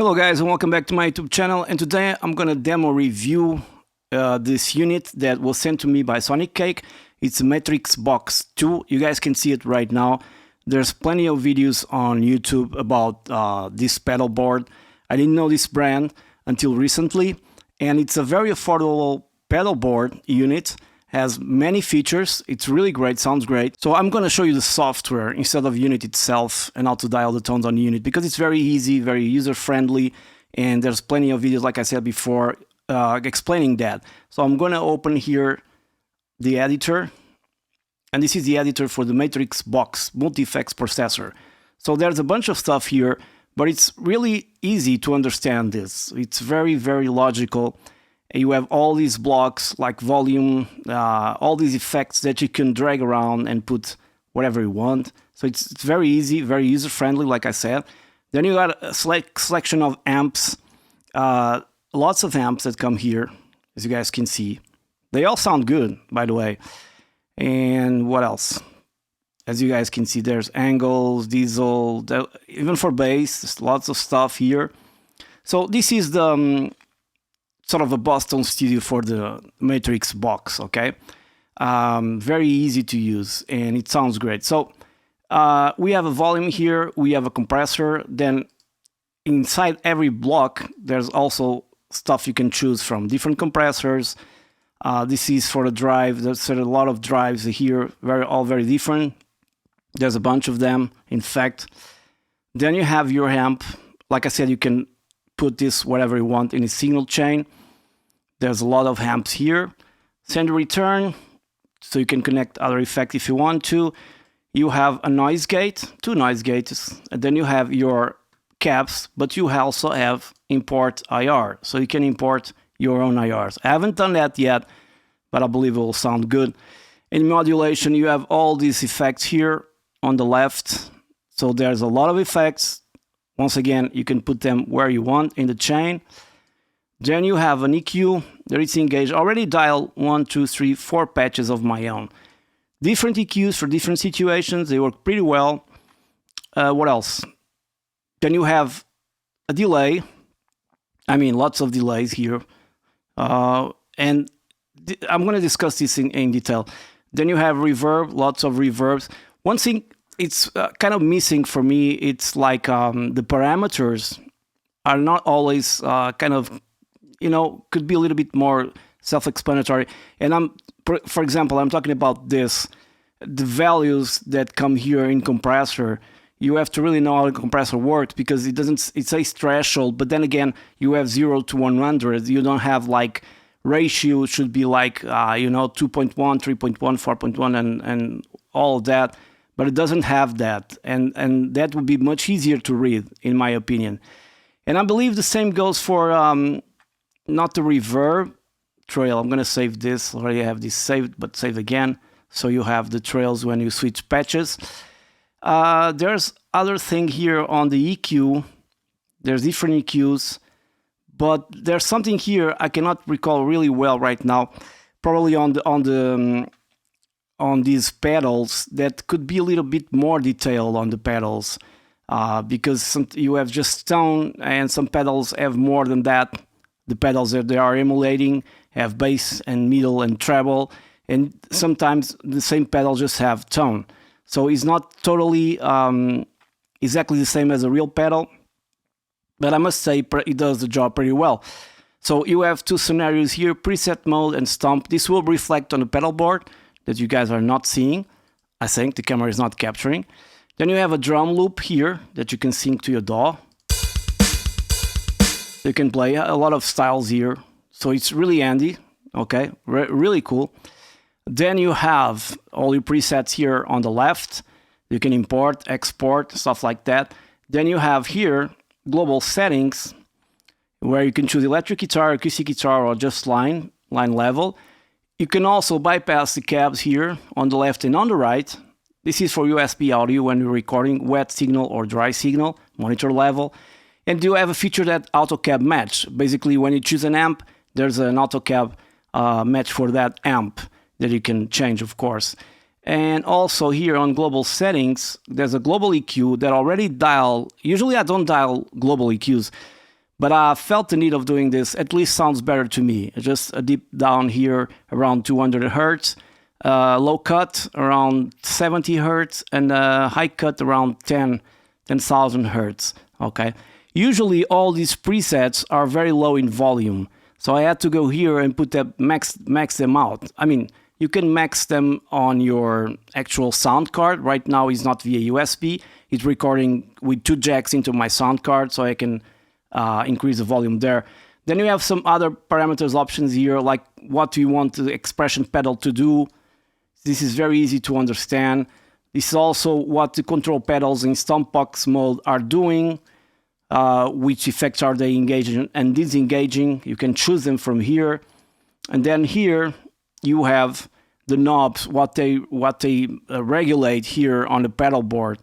Hello guys and welcome back to my YouTube channel, and today I'm gonna demo review this unit that was sent to me by SONICAKE. It's a MatrixBox II. You guys can see it right now. There's plenty of videos on YouTube about this pedal board. I didn't know this brand until recently, and it's a very affordable pedal board unit. Has many features. It's really great, sounds great. So I'm going to show you the software instead of unit itself and how to dial the tones on the unit, because it's very easy, very user-friendly, and there's plenty of videos, like I said before, explaining that. So I'm going to open here the editor, and this is the editor for the MatrixBox multi-effects processor. So there's a bunch of stuff here, but it's really easy to understand this. It's very, very logical. You have all these blocks like volume, all these effects that you can drag around and put whatever you want. So it's very easy, very user-friendly, like I said. Then you got a selection of amps, lots of amps that come here, as you guys can see. They all sound good, by the way. And what else? As you guys can see, there's angles, diesel, even for bass, there's lots of stuff here. So this is the sort of a Boston studio for the MatrixBox, okay? Very easy to use, and it sounds great. So we have a volume here, we have a compressor, then inside every block, there's also stuff you can choose from, different compressors. This is for the drive. There's a lot of drives here, all very different. There's a bunch of them, in fact. Then you have your amp. Like I said, you can put this whatever you want in a signal chain. There's a lot of amps here. Send return, so you can connect other effects if you want to. You have a noise gate, two noise gates, and then you have your cabs, but you also have import IR, so you can import your own IRs. I haven't done that yet, but I believe it will sound good. In modulation, you have all these effects here on the left. So there's a lot of effects. Once again, you can put them where you want in the chain. Then you have an EQ that is engaged. I already dialed 1, 2, 3, 4 patches of my own. Different EQs for different situations. They work pretty well. What else? Then you have a delay. I mean, lots of delays here. And I'm going to discuss this in detail. Then you have reverb, lots of reverbs. One thing it's kind of missing for me, it's like the parameters are not always kind of, you know, could be a little bit more self-explanatory. And for example, I'm talking about this, the values that come here in compressor. You have to really know how the compressor works, because it says threshold, but then again, you have 0 to 100. You don't have like ratio, should be like, you know, 2.1, 3.1, 4.1, and all of that. But it doesn't have that, and that would be much easier to read, in my opinion. And I believe the same goes for not the reverb trail. I'm going to save this. Already have this saved, but save again. So you have the trails when you switch patches. There's other thing here on the EQ. There's different EQs, but there's something here I cannot recall really well right now. Probably on these pedals that could be a little bit more detailed on the pedals, because you have just tone, and some pedals have more than that. The pedals that they are emulating have bass and middle and treble, and sometimes the same pedal just have tone. So it's not totally exactly the same as a real pedal, but I must say it does the job pretty well. So you have two scenarios here, preset mode and stomp. This will reflect on the pedal board that you guys are not seeing. I think the camera is not capturing. Then you have a drum loop here that you can sync to your DAW. You can play a lot of styles here, so it's really handy. Okay, really cool. Then you have all your presets here on the left. You can import, export, stuff like that. Then you have here global settings, where you can choose electric guitar, acoustic guitar, or just line level. You can also bypass the cabs here on the left and on the right. This is for USB audio when you're recording wet signal or dry signal, monitor level. And you have a feature that auto cab match. Basically, when you choose an amp, there's an auto cab match for that amp that you can change, of course. And also here on global settings, there's a global EQ that already dial. Usually I don't dial global EQs, But I felt the need of doing this. At least sounds better to me. Just a deep down here around 200 hertz, low cut around 70 hertz, and high cut around 10,000 hertz. Okay. Usually all these presets are very low in volume, so I had to go here and put that max them out. I mean, you can max them on your actual sound card. Right now it's not via USB. It's recording with 2 jacks into my sound card, so I can increase the volume there. Then you have some other parameters options here, like what do you want the expression pedal to do. This is very easy to understand. This is also what the control pedals in Stompbox mode are doing, which effects are they engaging and disengaging. You can choose them from here. And then here you have the knobs, what they regulate here on the pedal board,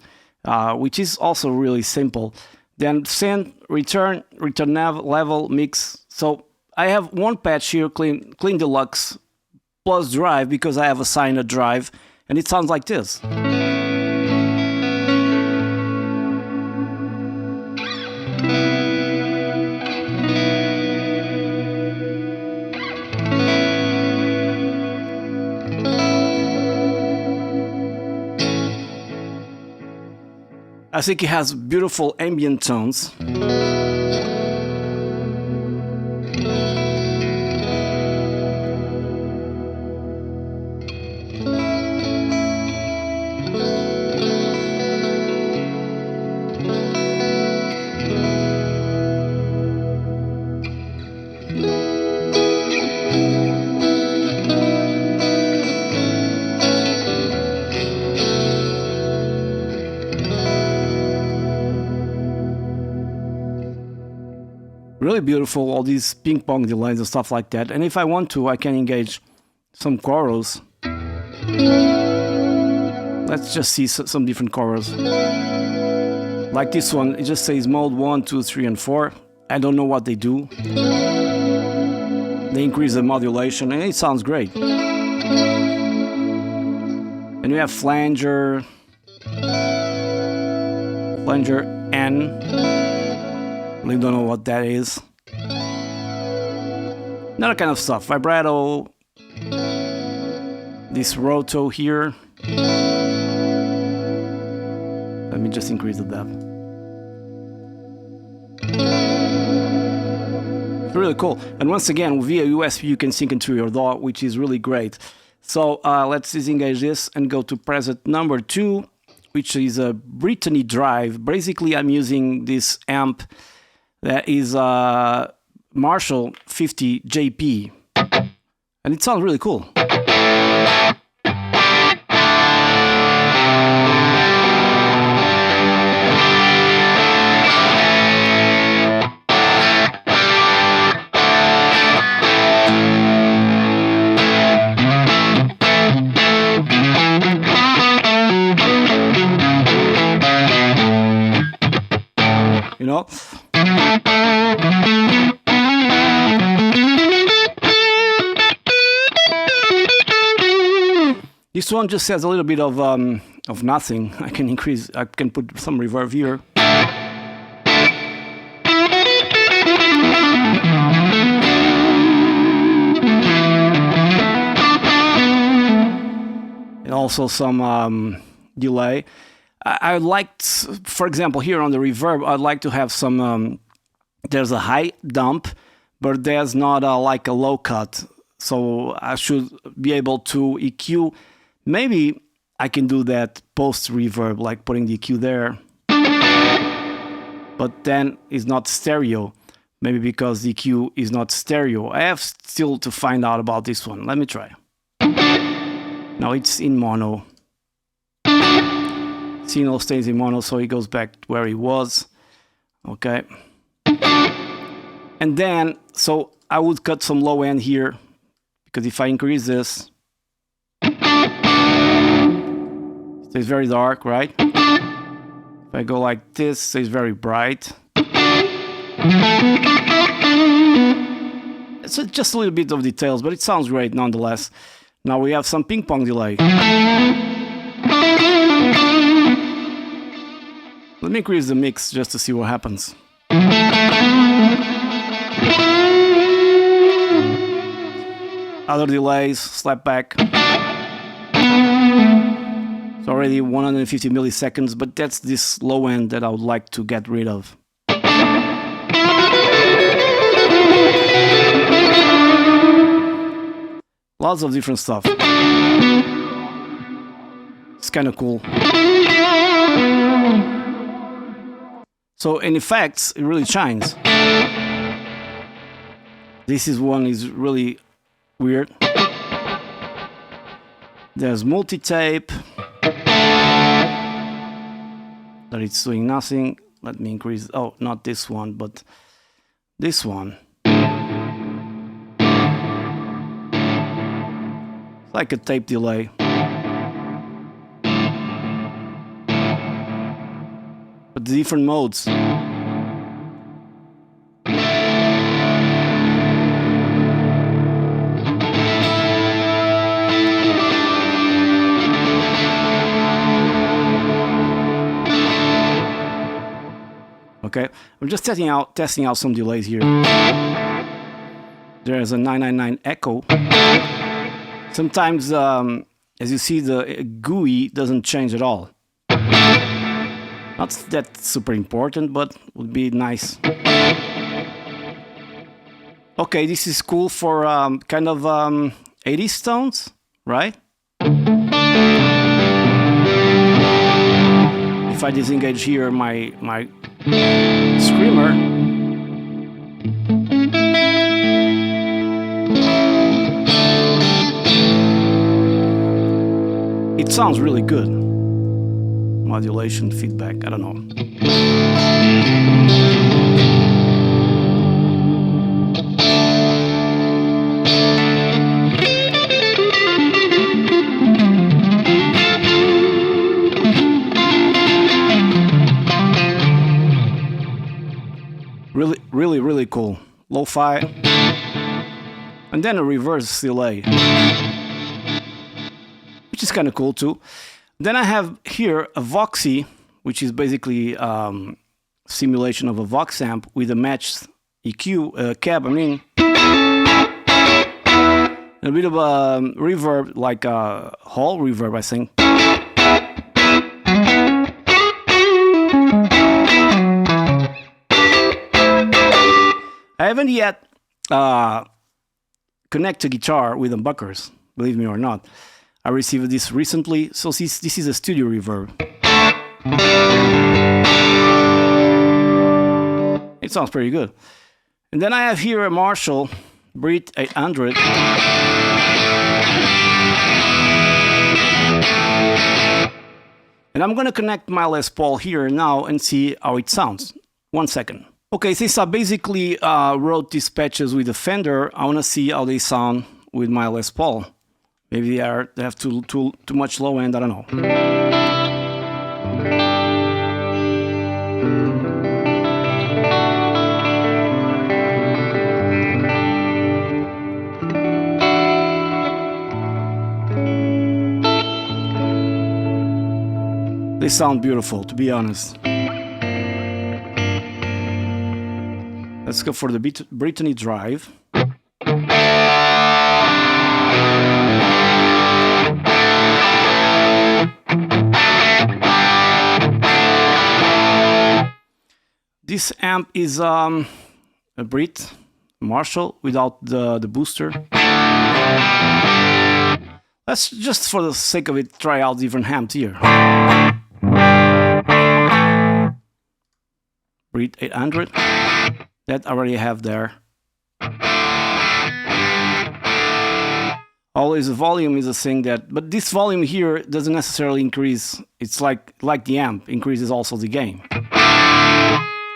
which is also really simple. Then send, return level, mix. So I have one patch here, clean deluxe plus drive, because I have assigned a drive, and it sounds like this. I think it has beautiful ambient tones. Really beautiful, all these ping pong delays and stuff like that. And if I want to, I can engage some chorus. Let's just see some different chorus. Like this one, it just says mode 1, 2, 3, and 4. I don't know what they do. They increase the modulation, and it sounds great. And we have flanger N. I don't know what that is. Another kind of stuff. Vibrato. This roto here. Let me just increase the depth. It's really cool. And once again, via USB you can sync into your DAW, which is really great. So let's disengage this and go to preset number 2, which is a Brittany drive. Basically, I'm using this amp that is Marshall 50 JP, and it sounds really cool. You know? This one just has a little bit of nothing. I can put some reverb here. And also some delay. I liked, for example, here on the reverb, I'd like to have some, there's a high dump, but there's not like a low cut. So I should be able to EQ. Maybe I can do that post reverb, like putting the EQ there. But then it's not stereo. Maybe because the EQ is not stereo. I have still to find out about this one. Let me try. Now it's in mono. Signal stays in mono, so he goes back where he was. Okay. And then, so I would cut some low end here, because if I increase this, it stays very dark, right? If I go like this, it stays very bright. It's just a little bit of details, but it sounds great nonetheless. Now we have some ping pong delay. Let me increase the mix just to see what happens. other delays, slap back. It's already 150 milliseconds, but that's this low end that I would like to get rid of. Lots of different stuff. It's kind of cool. So in effects, it really shines. This one is really weird. There's multi-tape. That it's doing nothing. Let me increase. Oh, not this one, but this one. It's like a tape delay. But the different modes. Okay, I'm just testing out some delays here. There's a 999 echo. Sometimes, as you see, the GUI doesn't change at all. Not that super important, but would be nice. Okay, this is cool for kind of 80s tones, right? If I disengage here my screamer, it sounds really good. Modulation, feedback, I don't know. Really cool. Lo-fi. And then a reverse delay, which is kind of cool too. Then I have here a Voxy, which is basically simulation of a Vox amp with a matched EQ cab. I mean, a bit of a reverb, like a hall reverb, I think. I haven't yet connected guitar with humbuckers, believe me or not. I received this recently, so this is a studio reverb. It sounds pretty good. And then I have here a Marshall Brit 800. And I'm going to connect my Les Paul here now and see how it sounds. 1 second. Okay, since I basically wrote these patches with a Fender, I want to see how they sound with my Les Paul. Maybe they have too much low end, I don't know. They sound beautiful, to be honest. Let's go for the Brittany Drive. This amp is a Brit Marshall without the booster. Let's just, for the sake of it, try out different amps here. Brit 800. That I already have there. Always the volume is a thing that, but this volume here doesn't necessarily increase. It's like the amp increases also the gain.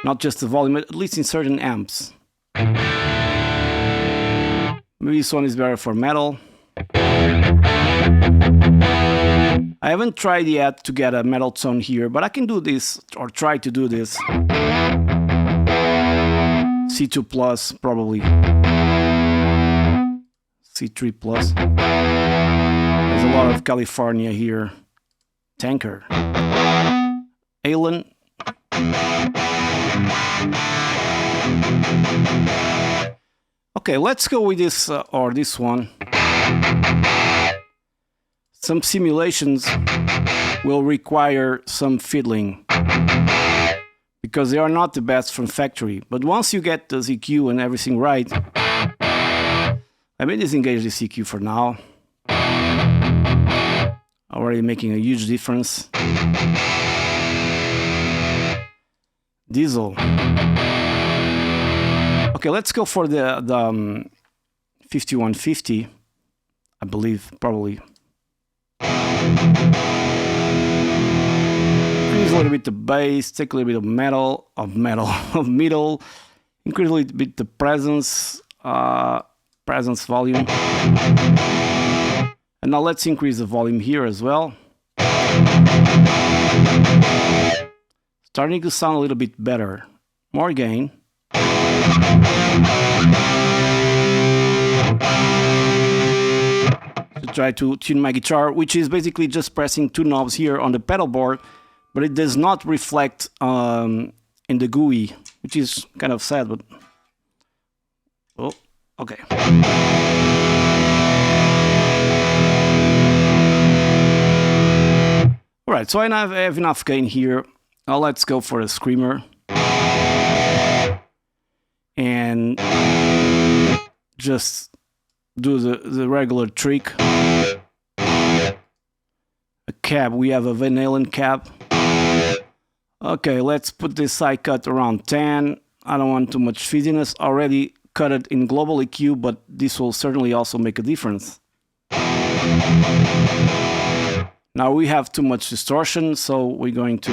Not just the volume, at least in certain amps. Maybe this one is better for metal. I haven't tried yet to get a metal tone here, but I can do this, or try to do this. C2 plus, probably. C3 plus. There's a lot of California here. Tanker. Alan. Okay, let's go with this or this one. some simulations will require some fiddling because they are not the best from factory. But once you get the EQ and everything right, let me disengage the EQ for now. Already making a huge difference. Diesel. Okay, let's go for the 5150, I believe, probably. Increase a little bit the bass, take a little bit of of middle, increase a little bit the presence volume. And now let's increase the volume here as well. Starting to sound a little bit better. More gain. To try to tune my guitar, which is basically just pressing two knobs here on the pedal board, but it does not reflect in the GUI, which is kind of sad, but oh, okay. Alright, so I have enough gain here. Now let's go for a screamer. And just do the regular trick. A cab, we have a Van Halen cab. Okay, let's put this high cut around 10. I don't want too much fizziness. Already cut it in global EQ, but this will certainly also make a difference. Now we have too much distortion, so we're going to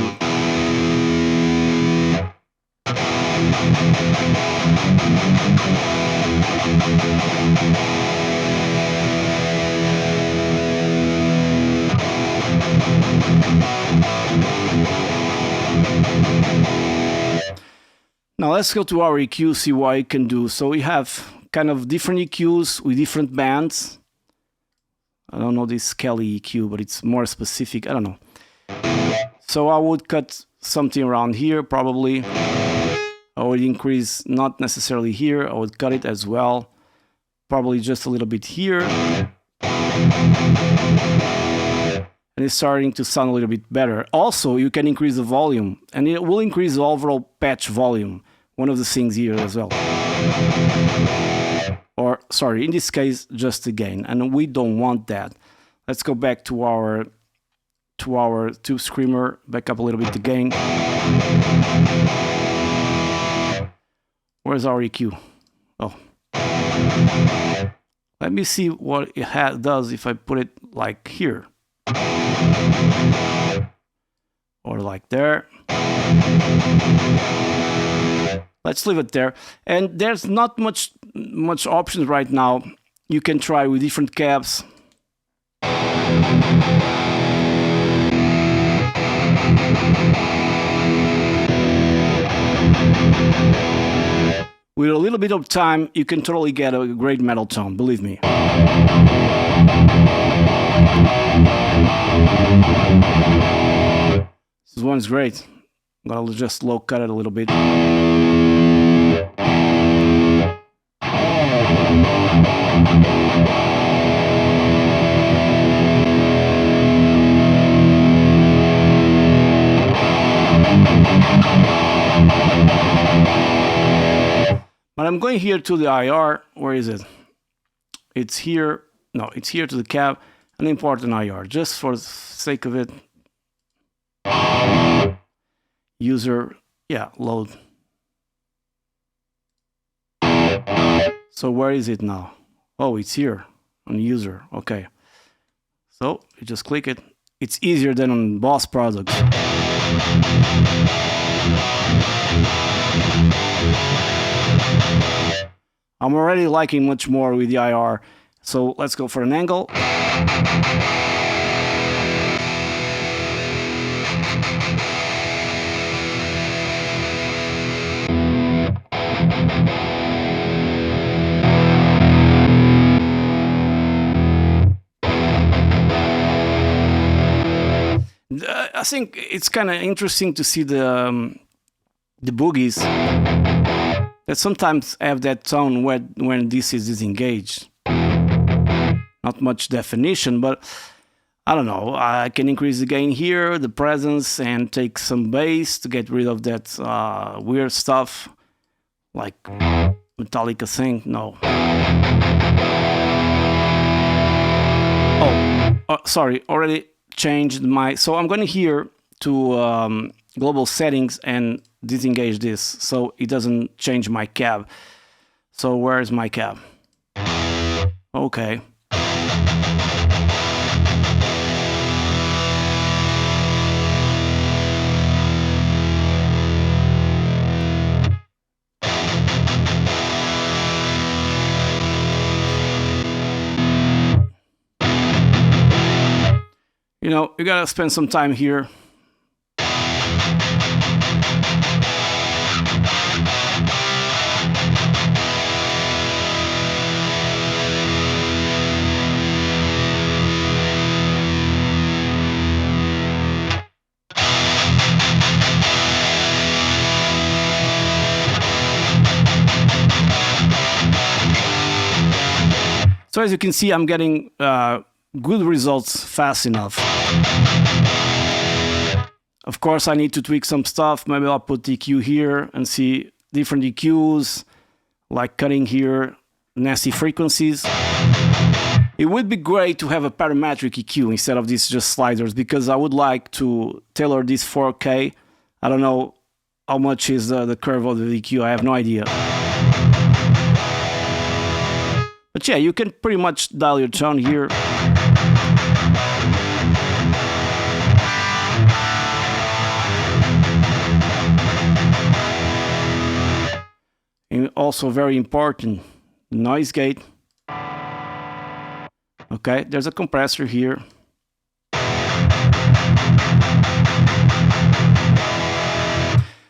now let's go to our EQ, see what it can do. So we have kind of different EQs with different bands. I don't know this Kelly EQ, but it's more specific. I don't know. So I would cut something around here, probably. I would increase, not necessarily here. I would cut it as well. Probably just a little bit here. And it's starting to sound a little bit better. Also, you can increase the volume, and it will increase the overall patch volume. One of the things here as well. Or, sorry, in this case, just the gain. And we don't want that. Let's go back to our tube screamer. Back up a little bit the gain. Where's our EQ? Oh. Let me see what it does if I put it like here. Or like there. Let's leave it there. And there's not much options right now. You can try with different cabs. With a little bit of time, you can totally get a great metal tone, believe me. This one's great. I'm gonna just low cut it a little bit. But I'm going here to the IR. Where is it? It's here. No, it's here to the cab. An important IR, just for the sake of it. User, yeah, load. So where is it now? Oh, it's here on user. Okay. So you just click it. It's easier than on Boss products. I'm already liking much more with the IR. So let's go for an angle. I think it's kind of interesting to see the boogies that sometimes have that tone when this is disengaged. Not much definition, but I don't know, I can increase the gain here, the presence, and take some bass to get rid of that weird stuff, like Metallica thing. No. Oh, sorry, already changed my... So I'm going here to global settings and disengage this, so it doesn't change my cab. So where is my cab? Okay. You know, you gotta spend some time here. So as you can see, I'm getting good results fast enough. Of course, I need to tweak some stuff. Maybe I'll put EQ here and see different EQs, like cutting here, nasty frequencies. It would be great to have a parametric EQ instead of these just sliders, because I would like to tailor this 4K. I don't know how much is the curve of the EQ. I have no idea. But yeah, you can pretty much dial your tone here. And also very important, noise gate. Okay, there's a compressor here.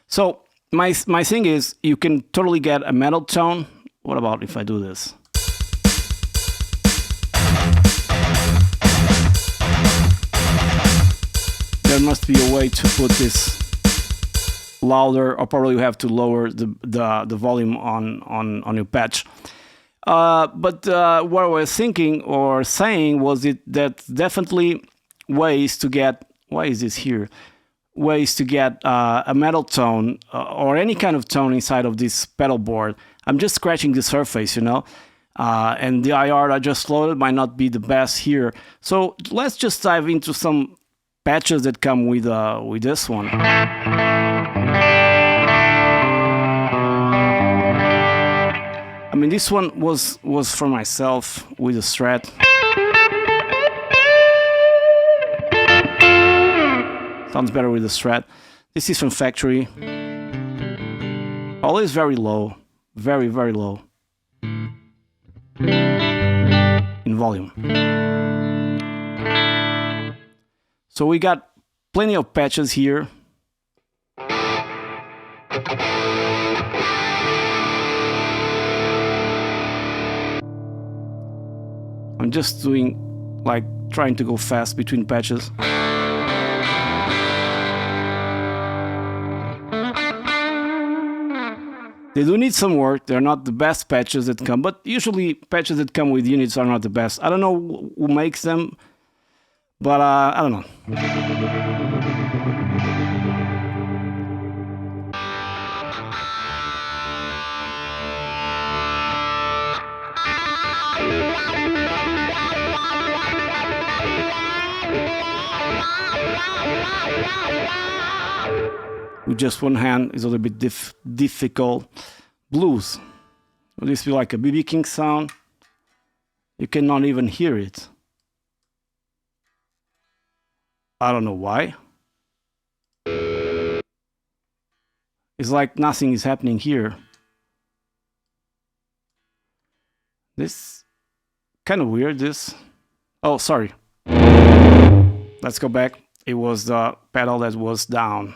So my thing is, you can totally get a metal tone. What about if I do this? There must be a way to put this louder, or probably you have to lower the volume on your patch. But what I was thinking or saying was that definitely ways to get, why is this here? Ways to get a metal tone or any kind of tone inside of this pedal board. I'm just scratching the surface, you know, and the IR I just loaded might not be the best here. So let's just dive into some patches that come with this one. I mean, this one was for myself with a Strat. Sounds better with the Strat. This is from factory. Always very low, very low in volume. So we got plenty of patches here. I'm just doing, like, trying to go fast between patches. They do need some work. They're not the best patches that come, but usually patches that come with units are not the best. I don't know who makes them, but I don't know. With just one hand is a little bit difficult. Blues. Will this be like a BB King sound? You cannot even hear it. I don't know why. It's like nothing is happening here. This kind of weird, this. Oh, sorry. Let's go back. It was the pedal that was down.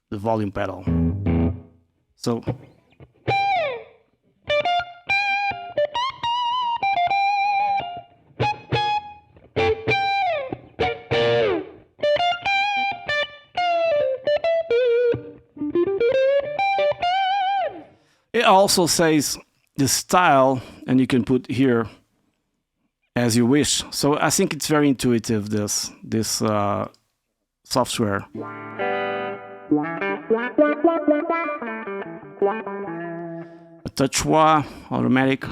The volume pedal. So it also says the style, and you can put here as you wish. So I think it's very intuitive, this software. A touch wah, automatic.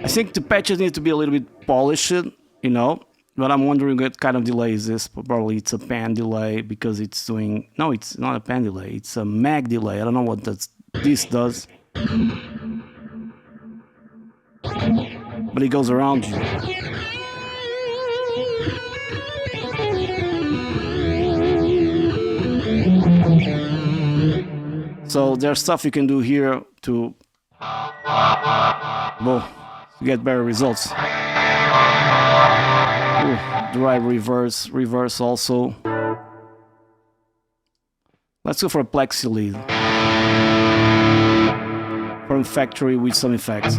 I think the patches need to be a little bit polished, you know, but I'm wondering what kind of delay is this. Probably it's a pan delay because it's doing... No, it's not a pan delay, it's a mag delay. I don't know what this does. But it goes around you. So there's stuff you can do here to, well, to get better results. Ooh, drive reverse also. Let's go for a plexi lead. From factory with some effects.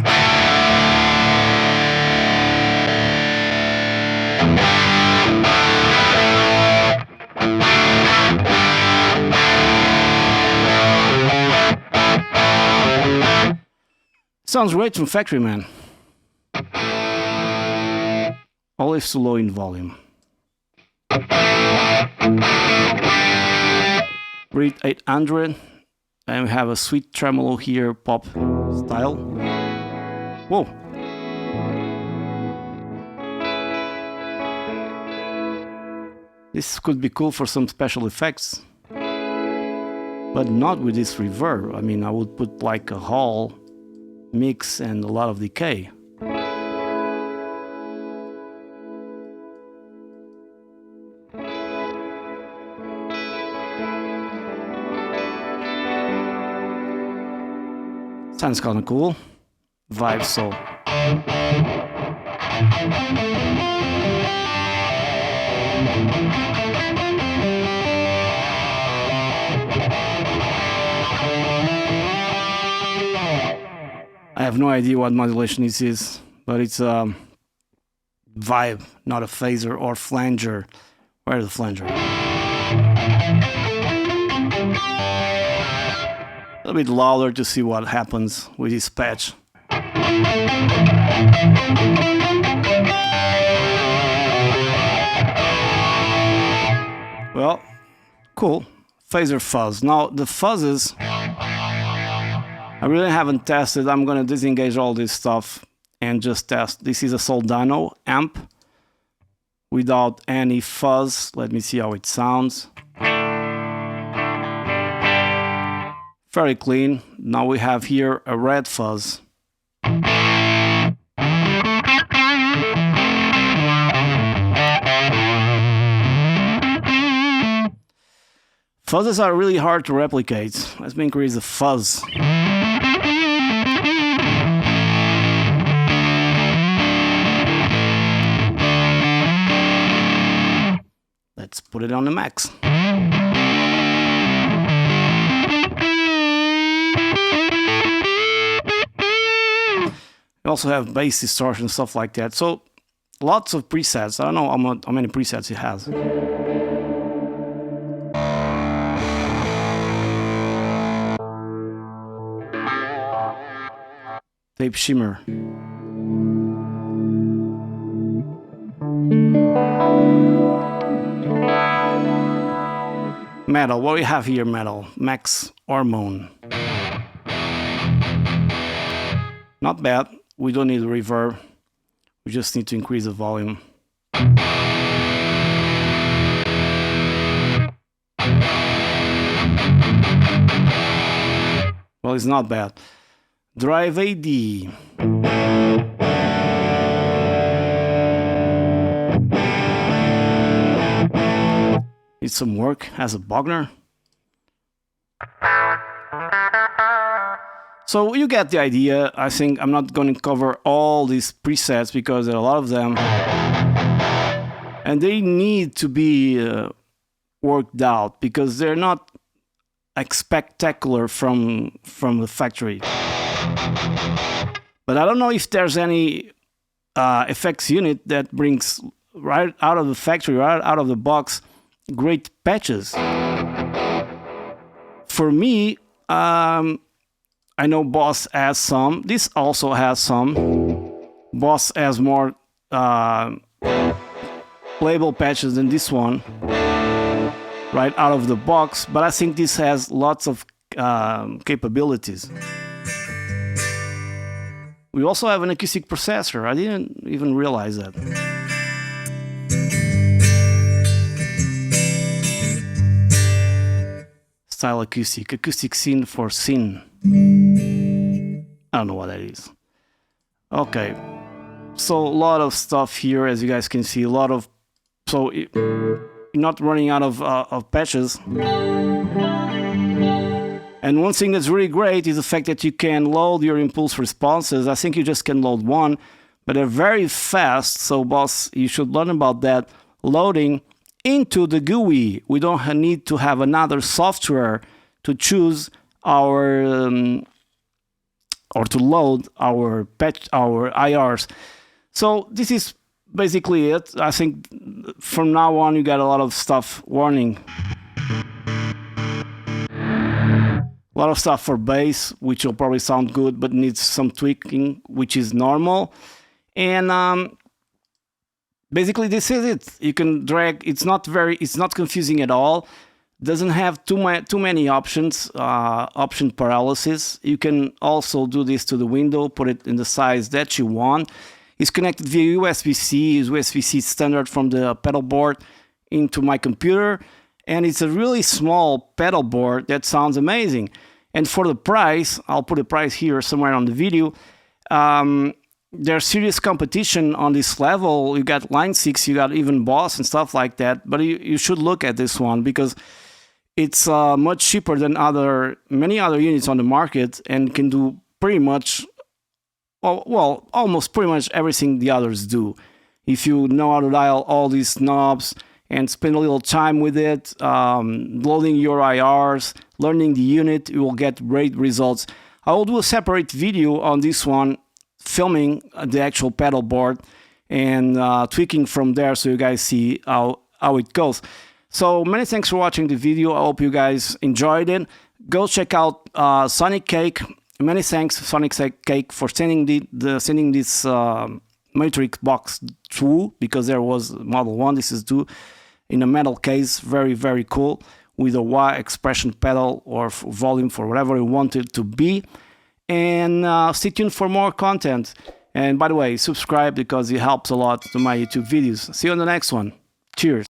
Sounds great from factory, man. Always too low in volume. Read 800, and we have a sweet tremolo here, pop style. Whoa! This could be cool for some special effects, but not with this reverb. I mean, I would put like a hall mix and a lot of decay. Sounds kind of cool. Vibe so. I have no idea what modulation this is, but it's a vibe, not a phaser or flanger. Where's the flanger? A little bit louder to see what happens with this patch. Well, cool. Phaser fuzz. Now the fuzzes, I really haven't tested. I'm gonna disengage all this stuff and just test. This is a Soldano amp without any fuzz. Let me see how it sounds. Very clean. Now we have here a red fuzz. Fuzzes are really hard to replicate. Let me increase the fuzz. Let's put it on the max. You also have bass distortion, stuff like that. So lots of presets. I don't know how many presets it has. Tape shimmer. Metal. What do we have here? Metal. Max Hormone. Not bad. We don't need reverb. We just need to increase the volume. Well, it's not bad. Drive AD. Needs some work as a Bogner. So you get the idea. I think I'm not going to cover all these presets because there are a lot of them. And they need to be worked out because they're not like spectacular from the factory. But I don't know if there's any effects unit that brings right out of the factory, right out of the box, great patches. For me, I know Boss has some. This also has some. Boss has more playable patches than this one, right out of the box. But I think this has lots of capabilities. We also have an acoustic processor. I didn't even realize that. Style acoustic scene for scene. I don't know what that is. Okay, so a lot of stuff here, as you guys can see, a lot of, so you're not running out of patches. And one thing that's really great is the fact that you can load your impulse responses. I think you just can load one, but they're very fast. So Boss, you should learn about that. Loading into the GUI. We don't need to have another software to choose our or to load our IRs. So this is basically it. I think from now on you got a lot of stuff warning. A lot of stuff for bass, which will probably sound good, but needs some tweaking, which is normal. And basically, this is it. You can drag. It's not confusing at all. Doesn't have too many options. Option paralysis. You can also do this to the window, put it in the size that you want. It's connected via USB-C. Is USB-C standard from the pedal board into my computer. And it's a really small pedal board that sounds amazing. And for the price, I'll put the price here somewhere on the video. There's serious competition on this level. You got Line 6, you got even Boss and stuff like that. But you should look at this one because it's much cheaper than many other units on the market and can do pretty much, well, almost pretty much everything the others do. If you know how to dial all these knobs and spend a little time with it, loading your IRs, learning the unit, you will get great results. I will do a separate video on this one, filming the actual pedal board and tweaking from there so you guys see how it goes. So many thanks for watching the video. I hope you guys enjoyed it. Go check out SONICAKE. Many thanks SONICAKE for sending this MatrixBox II, because there was Model 1, this is 2, in a metal case, very, very cool, with a wah expression pedal or volume for whatever you want it to be. And stay tuned for more content. And by the way, subscribe because it helps a lot to my YouTube videos. See you on the next one. Cheers.